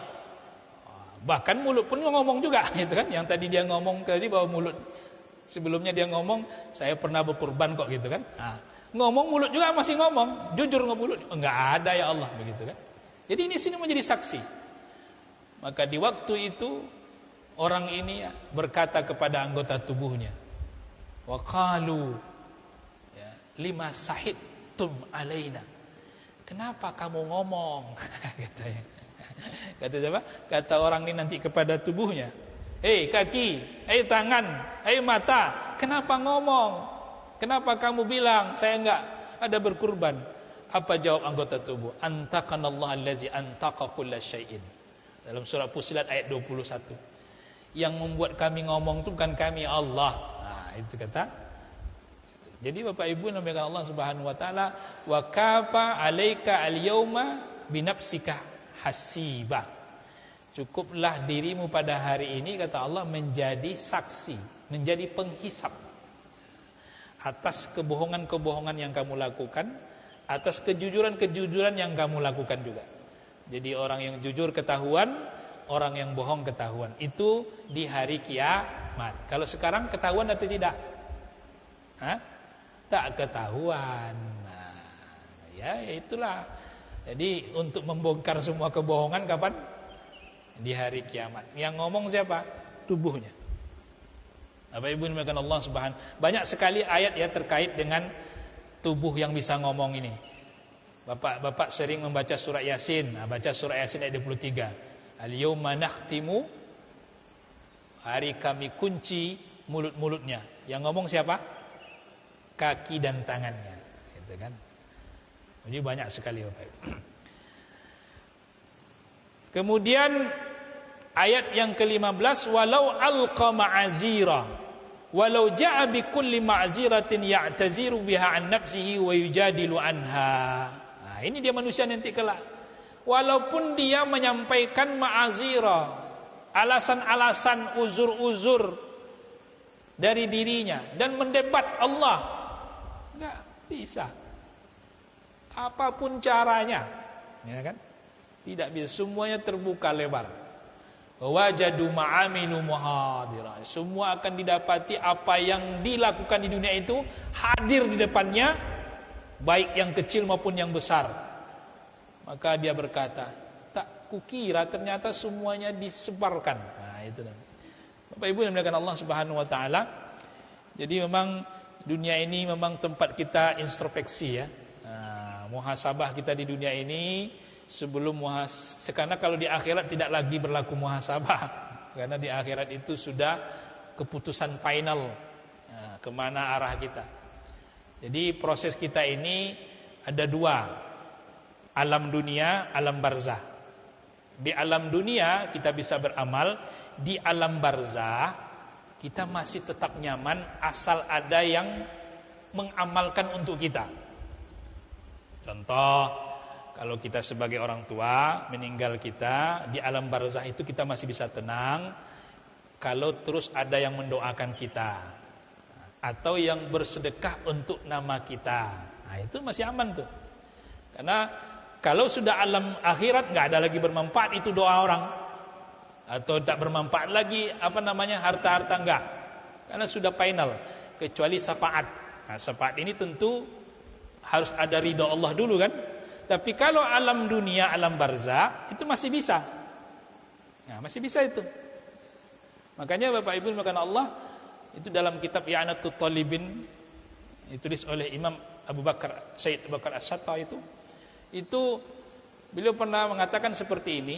Bahkan mulut pun ngomong juga, gitu kan? Yang tadi dia ngomong tadi bahwa mulut sebelumnya dia ngomong saya pernah berkurban kok, gitu kan? Nah, ngomong mulut juga masih ngomong, jujur mulut enggak ada ya Allah, begitu kan? Jadi ini sini menjadi saksi. Maka di waktu itu orang ini ya, berkata kepada anggota tubuhnya, wa qalu ya, lima sahidtum alaina. Kenapa kamu ngomong? Katanya. Kata siapa? Kata orang ini nanti kepada tubuhnya. Hei kaki, hei tangan, hei mata, kenapa ngomong? Kenapa kamu bilang saya enggak ada berkurban? Apa jawab anggota tubuh? Antaqanallahu allazi antaqa kulla syai'in. Dalam surah Fussilat ayat 21. Yang membuat kami ngomong itu bukan kami, Allah. Nah, itu kata. Jadi Bapak Ibu namakan Allah Subhanahu wa taala, wa kafa 'alaika al-yauma binafsika hasiba. Cukuplah dirimu pada hari ini, kata Allah, menjadi saksi, menjadi penghisap atas kebohongan-kebohongan yang kamu lakukan, atas kejujuran-kejujuran yang kamu lakukan juga. Jadi orang yang jujur ketahuan, orang yang bohong ketahuan. Itu di hari kiamat. Kalau sekarang ketahuan atau tidak? Hah? Tak ketahuan. Nah, ya itulah. Jadi untuk membongkar semua kebohongan kapan? Di hari kiamat. Yang ngomong siapa? Tubuhnya. Bapak Ibu dimuliakan Allah Subhanahu. Banyak sekali ayat ya terkait dengan tubuh yang bisa ngomong ini. Bapak sering membaca surah Yasin. Nah, baca surah Yasin ayat 23. Al-yawma nakhtimu, hari kami kunci mulut-mulutnya. Yang ngomong siapa? Kaki dan tangannya, gitu kan? Jadi banyak sekali Bapak. Kemudian ayat yang ke-15, walau alqa ma'azira, walau ja'a bi kulli ma'ziratin ya'taziru biha an nafsihi wa yujadilu anha. Nah, ini dia manusia nanti kelak. Walaupun dia menyampaikan ma'azira, alasan-alasan, uzur-uzur dari dirinya dan mendebat Allah, enggak bisa. Apapun caranya, ya kan? Tidak bisa, semuanya terbuka lebar. Wajadu ma'amilu muhadira. Semua akan didapati apa yang dilakukan di dunia itu hadir di depannya, baik yang kecil maupun yang besar. Maka dia berkata, tak kukira ternyata semuanya disebarkan. Nah, itu nanti. Bapak Ibu yang dimuliakan Allah Subhanahu wa taala. Jadi memang dunia ini memang tempat kita introspeksi ya. Nah, muhasabah kita di dunia ini sebelum karena kalau di akhirat tidak lagi berlaku muhasabah. Karena di akhirat itu sudah keputusan final. Nah, kemana arah kita. Jadi proses kita ini ada dua. Alam dunia, alam barzah. Di alam dunia kita bisa beramal, di alam barzah kita masih tetap nyaman asal ada yang mengamalkan untuk kita. Contoh, kalau kita sebagai orang tua meninggal kita di alam barzah itu kita masih bisa tenang kalau terus ada yang mendoakan kita atau yang bersedekah untuk nama kita. Nah, itu masih aman tuh. Karena kalau sudah alam akhirat nggak ada lagi bermanfaat itu doa orang, atau tak bermanfaat lagi harta-harta enggak. Karena sudah final, kecuali syafaat. Nah, syafaat ini tentu harus ada ridha Allah dulu kan. Tapi kalau alam dunia, alam barzah itu masih bisa. Nah, masih bisa itu. Makanya Bapak Ibu makan Allah itu dalam kitab I'anatul Talibin ditulis oleh Imam Abu Bakar Said Abu Bakar As-Satta itu beliau pernah mengatakan seperti ini.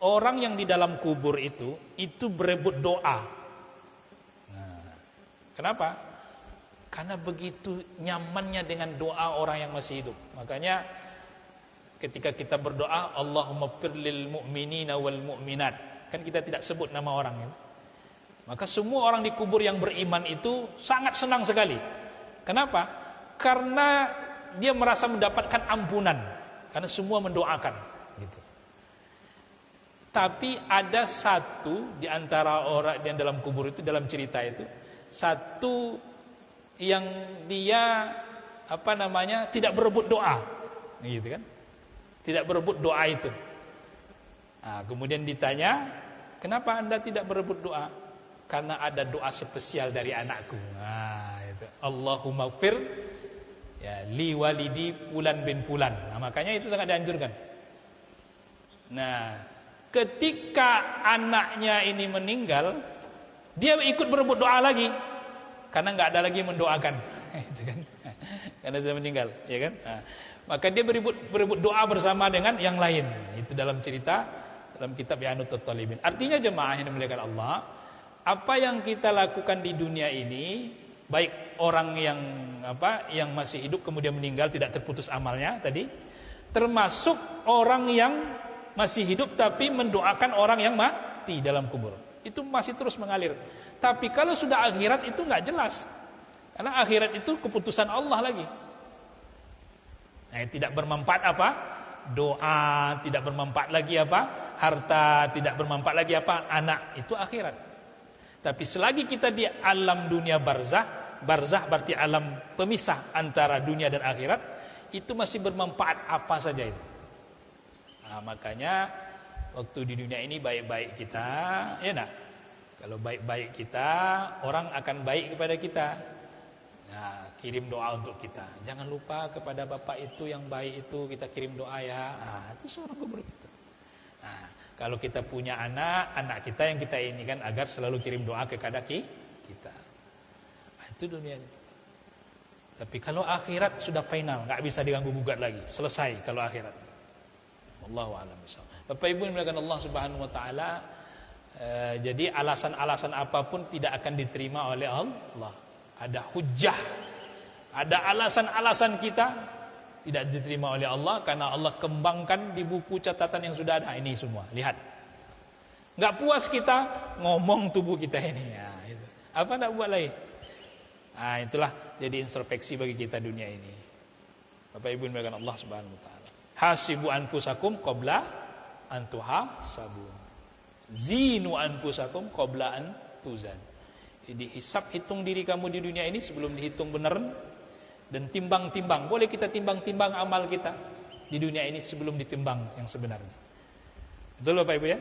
Orang yang di dalam kubur itu berebut doa. Nah, kenapa? Karena begitu nyamannya dengan doa orang yang masih hidup. Makanya ketika kita berdoa, Allahumma firlil mu'minina wal mu'minat, kan kita tidak sebut nama orang ya. Maka semua orang di kubur yang beriman itu sangat senang sekali. Kenapa? Karena dia merasa mendapatkan ampunan. Karena semua mendoakan gitu. Tapi ada satu di antara orang yang dalam kubur itu, dalam cerita itu, satu yang dia tidak berebut doa, gitu kan? Tidak berebut doa itu. Nah, kemudian ditanya, kenapa anda tidak berebut doa? Karena ada doa spesial dari anakku. Nah, itu. Allahumma fir ya li walidi fulan bin fulan. Nah, makanya itu sangat dianjurkan. Nah, ketika anaknya ini meninggal, dia ikut berebut doa lagi, karena nggak ada lagi yang mendoakan, itu kan? Karena sudah meninggal, ya kan? Nah, maka dia berebut doa bersama dengan yang lain. Itu dalam cerita dalam kitab I'anatul Talibin. Artinya jemaah yang dimuliakan Allah, apa yang kita lakukan di dunia ini, baik orang yang masih hidup kemudian meninggal tidak terputus amalnya tadi, termasuk orang yang masih hidup tapi mendoakan orang yang mati dalam kubur, itu masih terus mengalir. Tapi kalau sudah akhirat itu nggak jelas, karena akhirat itu keputusan Allah lagi. Nah, tidak bermanfaat doa, tidak bermanfaat lagi harta, tidak bermanfaat lagi anak, itu akhirat. Tapi selagi kita di alam dunia barzah berarti alam pemisah antara dunia dan akhirat, itu masih bermanfaat apa saja itu. Nah, makanya waktu di dunia ini baik-baik kita, ya nak. Kalau baik-baik kita, orang akan baik kepada kita. Nah, kirim doa untuk kita. Jangan lupa kepada bapak itu yang baik itu kita kirim doa ya. Nah, itu seorang kubur kita. Nah, kalau kita punya anak kita yang kita ini kan agar selalu kirim doa kepada kita. Nah, itu dunia. Tapi kalau akhirat sudah final, nggak bisa diganggu gugat lagi. Selesai kalau akhirat. Wallahu a'lam bishawab. Bapak Ibu yang dimuliakan Allah Subhanahu wa taala, jadi alasan-alasan apapun tidak akan diterima oleh Allah. Ada hujjah, ada alasan-alasan kita tidak diterima oleh Allah karena Allah kembangkan di buku catatan yang sudah ada ini semua. Lihat. Enggak puas kita ngomong tubuh kita ini ya, itu. Apa nak buat lagi? Nah, itulah jadi introspeksi bagi kita dunia ini. Bapak Ibu yang dimuliakan Allah Subhanahu wa taala. Hasibu anfusakum qabla an tuhasabu. Zinu anfusakum qabla an tuzan. Jadi hitung diri kamu di dunia ini sebelum dihitung benar, dan timbang-timbang. Boleh kita timbang-timbang amal kita di dunia ini sebelum ditimbang yang sebenarnya. Betul Bapak Ibu ya?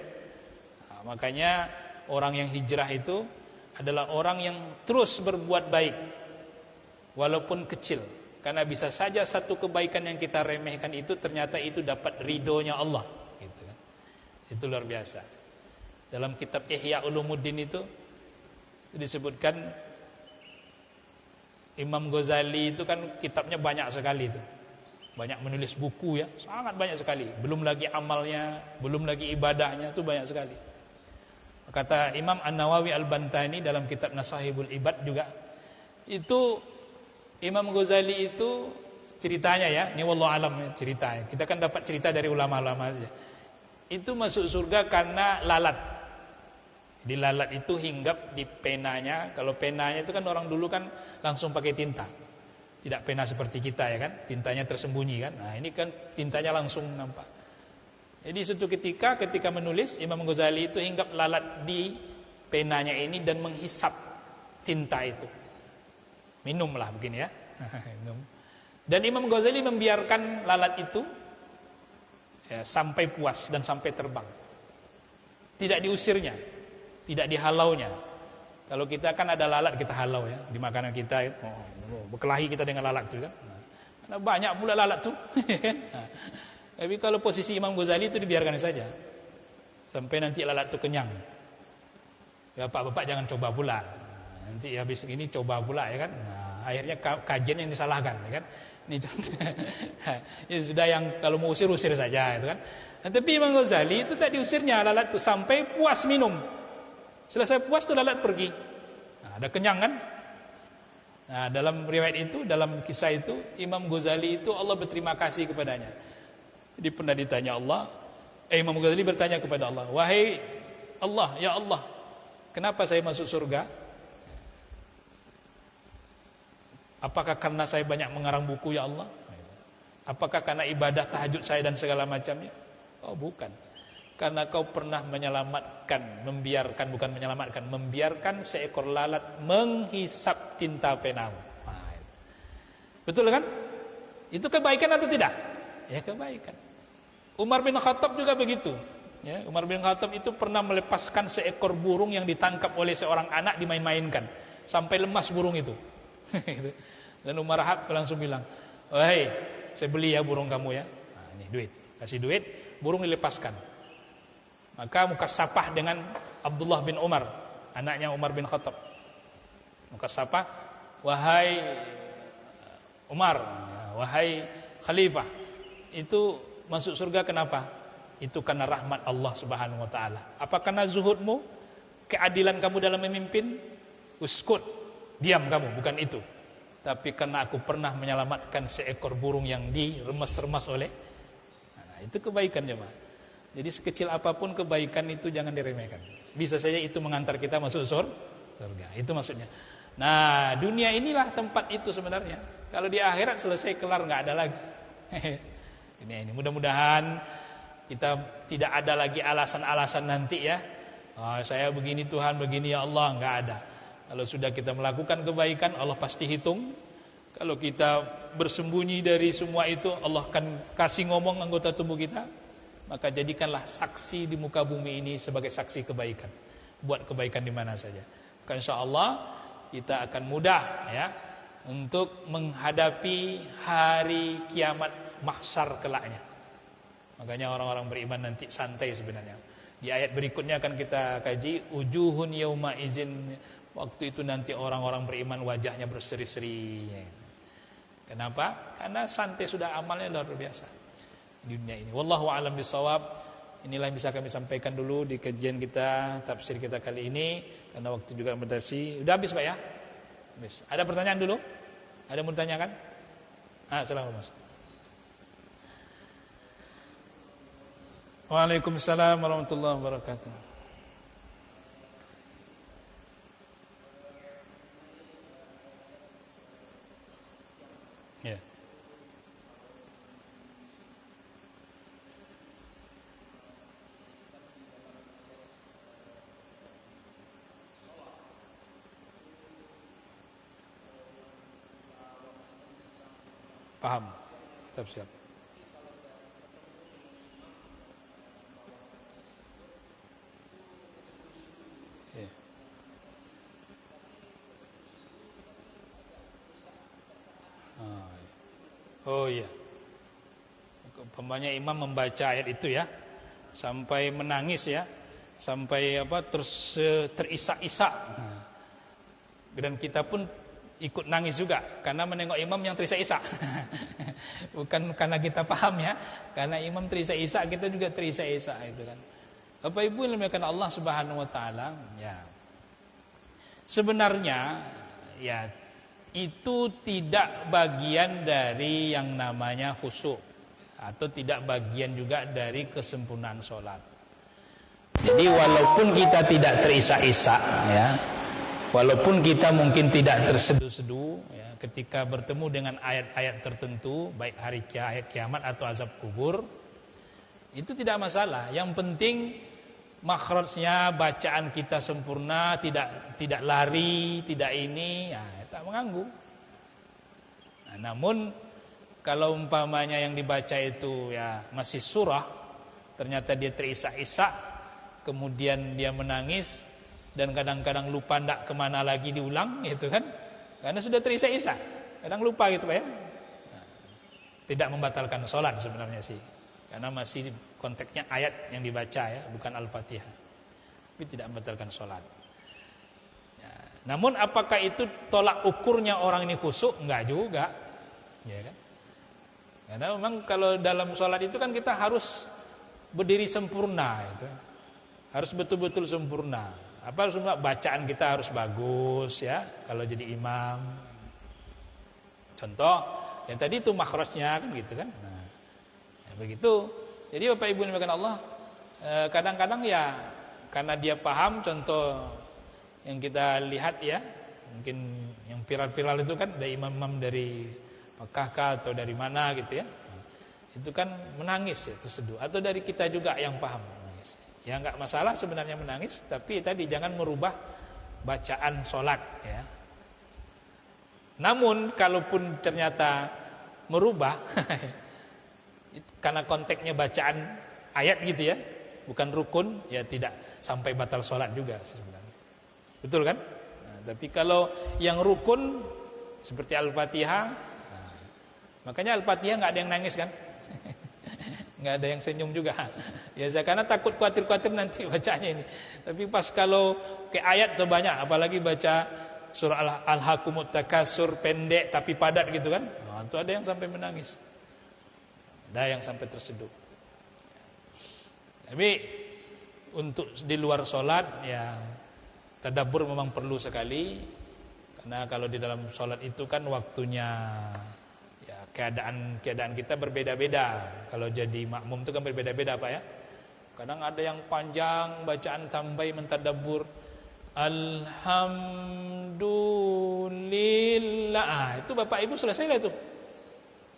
Nah, makanya orang yang hijrah itu adalah orang yang terus berbuat baik walaupun kecil. Karena bisa saja satu kebaikan yang kita remehkan itu ternyata itu dapat ridhonya Allah, gitu kan. Itu luar biasa. Dalam kitab Ihya Ulumuddin itu disebutkan Imam Ghazali itu kan kitabnya banyak sekali itu. Banyak menulis buku ya, sangat banyak sekali. Belum lagi amalnya, belum lagi ibadahnya, itu banyak sekali. Kata Imam An-Nawawi Al-Bantani dalam kitab Nasahibul Ibad juga, itu Imam Ghazali itu ceritanya ya, ini wallahu alam ceritanya. Kita kan dapat cerita dari ulama-ulama saja. Itu masuk surga karena lalat. Jadi lalat itu hinggap di penanya. Kalau penanya itu kan orang dulu kan langsung pakai tinta. Tidak pena seperti kita ya kan, tintanya tersembunyi kan. Nah, ini kan tintanya langsung nampak. Jadi suatu ketika menulis, Imam Ghazali itu hinggap lalat di penanya ini dan menghisap tinta itu. Minumlah begini ya. Minum. Dan Imam Ghazali membiarkan lalat itu ya, sampai puas dan sampai terbang. Tidak diusirnya, tidak dihalaunya. Kalau kita kan ada lalat kita halau ya di makanan kita, berkelahi kita dengan lalat itu kan. Karena banyak pula lalat tuh. Nah, tapi kalau posisi Imam Ghazali itu dibiarkan saja sampai nanti lalat itu kenyang. Ya Bapak jangan coba pula. Nanti habis ini coba pula ya kan. Nah, akhirnya kajian yang disalahkan ya kan. Ini contoh. Ya sudah, yang kalau mau usir saja itu kan. Nah, tapi Imam Ghazali itu tak diusirnya lalat itu sampai puas minum. Selesai puas tuh lalat pergi. Nah, ada kenyang kan? Nah, dalam riwayat itu, dalam kisah itu, Imam Ghazali itu Allah berterima kasih kepadanya. Jadi pernah ditanya Allah, Imam Ghazali bertanya kepada Allah, wahai Allah, ya Allah, kenapa saya masuk surga? Apakah karena saya banyak mengarang buku ya Allah? Apakah karena ibadah tahajud saya dan segala macamnya? Oh bukan. Karena kau pernah membiarkan seekor lalat menghisap tinta penamu. Betul kan? Itu kebaikan atau tidak? Ya kebaikan. Umar bin Khattab juga begitu. Ya, Umar bin Khattab itu pernah melepaskan seekor burung yang ditangkap oleh seorang anak dimain-mainkan sampai lemas burung itu. Dan Umar langsung bilang, "Wahai, saya beli ya burung kamu ya. Nah, ini duit, kasih duit, burung dilepaskan." Maka mukasafah dengan Abdullah bin Umar, anaknya Umar bin Khattab. Mukasafah, wahai Umar, wahai Khalifah, itu masuk surga kenapa? Itu karena rahmat Allah Subhanahu wa taala. Apa karena zuhudmu, keadilan kamu dalam memimpin? Uskut, diam kamu, bukan itu. Tapi karena aku pernah menyelamatkan seekor burung yang diremas-remas oleh. Nah, itu kebaikan jemaah. Jadi sekecil apapun kebaikan itu jangan diremehkan. Bisa saja itu mengantar kita masuk surga. Itu maksudnya. Nah, dunia inilah tempat itu sebenarnya. Kalau di akhirat selesai kelar, nggak ada lagi. Ini mudah-mudahan kita tidak ada lagi alasan-alasan nanti ya. Oh, saya begini Tuhan, begini ya Allah, nggak ada. Kalau sudah kita melakukan kebaikan, Allah pasti hitung. Kalau kita bersembunyi dari semua itu, Allah akan kasih ngomong anggota tubuh kita. Maka jadikanlah saksi di muka bumi ini sebagai saksi kebaikan. Buat kebaikan di mana saja. Maka insya Allah kita akan mudah ya untuk menghadapi hari kiamat mahsyar kelaknya. Makanya orang-orang beriman nanti santai sebenarnya. Di ayat berikutnya akan kita kaji, ujuhun yauma izin. Waktu itu nanti orang-orang beriman wajahnya berseri-seri. Kenapa? Karena santai sudah, amalnya luar biasa di dunia ini. Wallahu a'lam bishawab. Inilah yang bisa kami sampaikan dulu di kajian kita, tafsir kita kali ini. Karena waktu juga membatasi. Udah habis Pak ya? Habis. Ada pertanyaan dulu? Ada yang mau ditanyakan? Assalamualaikum Mas. Waalaikumsalam warahmatullahi wabarakatuh. Ya. Paham. Siap. Ya. Oh iya. Umpamanya imam membaca ayat itu ya, sampai menangis ya, sampai terus terisak-isak. Dan kita pun ikut nangis juga karena menengok imam yang terisak-isak. Bukan karena kita paham ya, karena imam terisak-isak kita juga terisak-isak itu kan. Bapak Ibu yang dimuliakan Allah Subhanahu wa taala, ya. Sebenarnya ya itu tidak bagian dari yang namanya khusyuk atau tidak bagian juga dari kesempurnaan sholat. Jadi walaupun kita tidak terisak-isak ya, walaupun kita mungkin tidak terseduh-seduh ya, ketika bertemu dengan ayat-ayat tertentu, baik hari kiamat atau azab kubur, itu tidak masalah. Yang penting makhrajnya, bacaan kita sempurna, tidak lari, tidak ini, ya, tak mengganggu. Nah, namun kalau umpamanya yang dibaca itu ya masih surah, ternyata dia terisak-isak, kemudian dia menangis dan kadang-kadang lupa ndak kemana lagi diulang, gitu kan? Karena sudah terisak-isak, kadang lupa gitu Pak ya. Nah, tidak membatalkan sholat sebenarnya sih, karena masih konteksnya ayat yang dibaca ya, bukan Al-Fatihah. Tapi tidak membatalkan sholat. Ya, namun apakah itu tolak ukurnya orang ini khusyuk? Enggak juga, ya kan? Karena memang kalau dalam sholat itu kan kita harus berdiri sempurna, itu harus betul-betul sempurna. Apa semua bacaan kita harus bagus ya, kalau jadi imam. Contoh yang tadi itu makhrajnya kan gitu kan. Nah, ya begitu. Jadi Bapak Ibu yang dimuliakan Allah, kadang-kadang ya karena dia paham, contoh yang kita lihat ya, mungkin yang viral-viral itu kan dari imam-imam dari Mekah atau dari mana gitu ya. Itu kan menangis ya, terseduh. Atau dari kita juga yang paham. Ya enggak masalah sebenarnya menangis, tapi tadi jangan merubah bacaan sholat ya. Namun kalaupun ternyata merubah karena konteksnya bacaan ayat gitu ya, bukan rukun, ya tidak sampai batal sholat juga sebenarnya. Betul kan? Nah, tapi kalau yang rukun seperti Al-Fatihah, nah, makanya Al-Fatihah enggak ada yang nangis kan? Nggak ada yang senyum juga ya, karena takut khawatir nanti bacanya ini. Tapi pas kalau ke ayat tuh banyak, apalagi baca surah Al-Hakumut Takasur pendek tapi padat gitu kan, nah, itu ada yang sampai menangis, ada yang sampai terseduh. Tapi untuk di luar sholat ya tadabbur memang perlu sekali, karena kalau di dalam sholat itu kan waktunya keadaan kita berbeda-beda. Kalau jadi makmum itu kan berbeda-beda Pak ya. Kadang ada yang panjang bacaan sampai mentadabbur alhamdulillah. Itu Bapak Ibu selesai lah itu.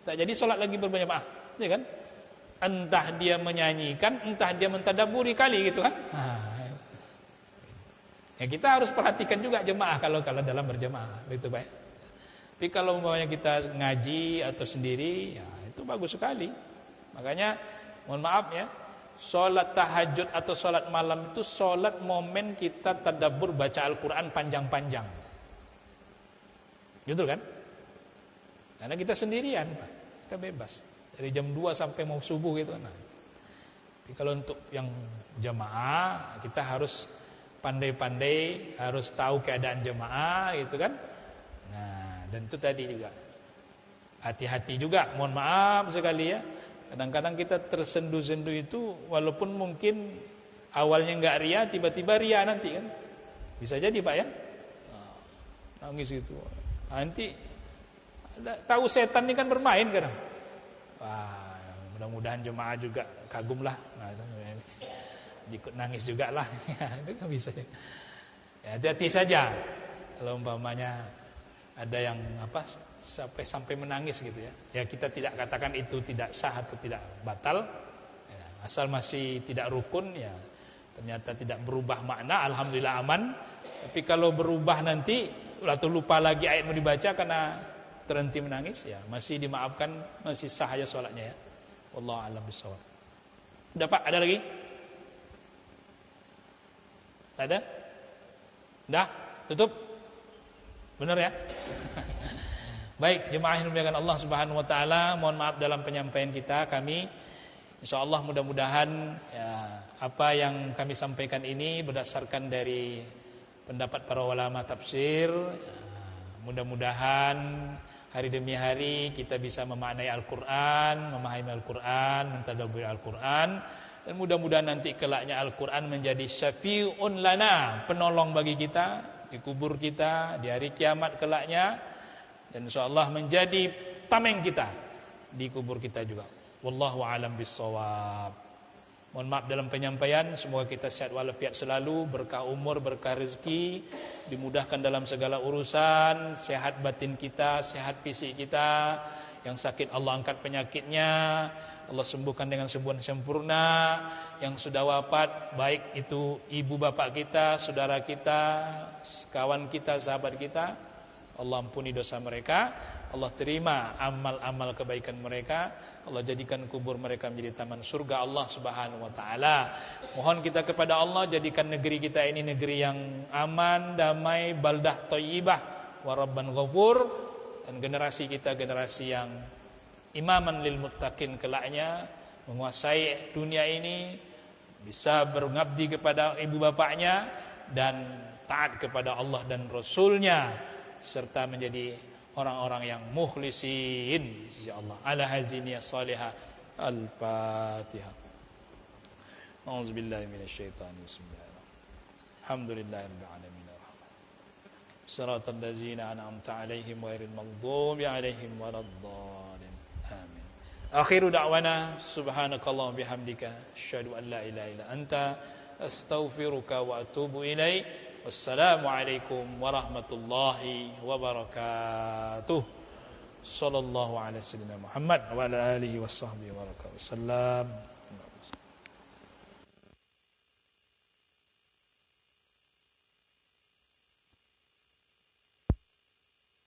Tak jadi sholat lagi berjamaah, ya kan? Entah dia menyanyikan, entah dia mentadabburi kali gitu kan. Ya kita harus perhatikan juga jemaah kalau dalam berjamaah, begitu Pak ya. Tapi kalau umpamanya kita ngaji atau sendiri, ya itu bagus sekali. Makanya mohon maaf ya, sholat tahajud atau sholat malam itu sholat momen kita tadabbur baca Al-Quran panjang-panjang. Gitu kan? Karena kita sendirian, kita bebas dari jam 2 sampai mau subuh gitu. Nah, tapi kalau untuk yang jamaah, kita harus pandai-pandai, harus tahu keadaan jamaah gitu kan. Nah, dan itu tadi juga hati-hati juga, mohon maaf sekali ya. Kadang-kadang kita tersendu-sendu itu, walaupun mungkin awalnya enggak ria, tiba-tiba ria nanti kan. Bisa jadi Pak ya. Nangis gitu. Nanti tahu setan ini kan bermain kadang. Wah, mudah-mudahan jemaah juga kagum lah. Nah, ikut nangis juga lah. Itu kan bisa. Ya, hati-hati saja kalau umpamanya ada yang sampai menangis gitu ya. Ya kita tidak katakan itu tidak sah atau tidak batal. Ya, asal masih tidak rukun ya. Ternyata tidak berubah makna, alhamdulillah aman. Tapi kalau berubah nanti atau lupa lagi ayat mau dibaca karena terhenti menangis, ya masih dimaafkan, masih sah aja sholatnya ya. Wallahu a'lam bishawab. Udah Pak, ada lagi? Ada? Udah? Tutup? Benar ya? Baik, jemaah yang dimuliakan Allah Subhanahu wa taala, mohon maaf dalam penyampaian kita. Kami insyaallah mudah-mudahan ya, apa yang kami sampaikan ini berdasarkan dari pendapat para ulama tafsir. Ya, mudah-mudahan hari demi hari kita bisa memaknai Al-Qur'an, memahami Al-Qur'an, mentadabburi Al-Qur'an, dan mudah-mudahan nanti kelaknya Al-Qur'an menjadi syafi'un lana, penolong bagi kita di kubur kita, di hari kiamat kelaknya, dan insyaallah menjadi tameng kita di kubur kita juga. Wallahu a'lam bissawab. Mohon maaf dalam penyampaian, semoga kita sehat walafiat selalu, berkah umur, berkah rezeki, dimudahkan dalam segala urusan, sehat batin kita, sehat fisik kita. Yang sakit Allah angkat penyakitnya, Allah sembuhkan dengan sembuhan sempurna. Yang sudah wafat, baik itu ibu bapak kita, saudara kita, kawan kita, sahabat kita, Allah ampuni dosa mereka, Allah terima amal-amal kebaikan mereka, Allah jadikan kubur mereka menjadi taman surga Allah Subhanahu wa taala. Mohon kita kepada Allah, jadikan negeri kita ini negeri yang aman, damai, baldah thayyibah, wa rabban ghafur, dan generasi kita generasi yang imaman lil muttaqin kelaknya, menguasai dunia ini, bisa mengabdi kepada ibu bapaknya dan taat kepada Allah dan Rasulnya, serta menjadi orang-orang yang mukhlisin di sisi Allah. Ala haziniyah salihah. Al-Fatihah. A'udzubillahi minasyaitonir bismillahirrahmanirrahim. Alhamdulillahirabbil alamin. Shiratal ladzina an'amta 'alaihim ghairil maghdubi 'alaihim waladdallin. Amin. Akhiru da'wana subhanakallahumma bihamdika asyhadu an la ilaha illa anta astaghfiruka wa atubu ilaik. Wassalamualaikum warahmatullahi wabarakatuh. Sallallahu alaihi wasallam Muhammad wa ala alihi washabbihi wa sallam.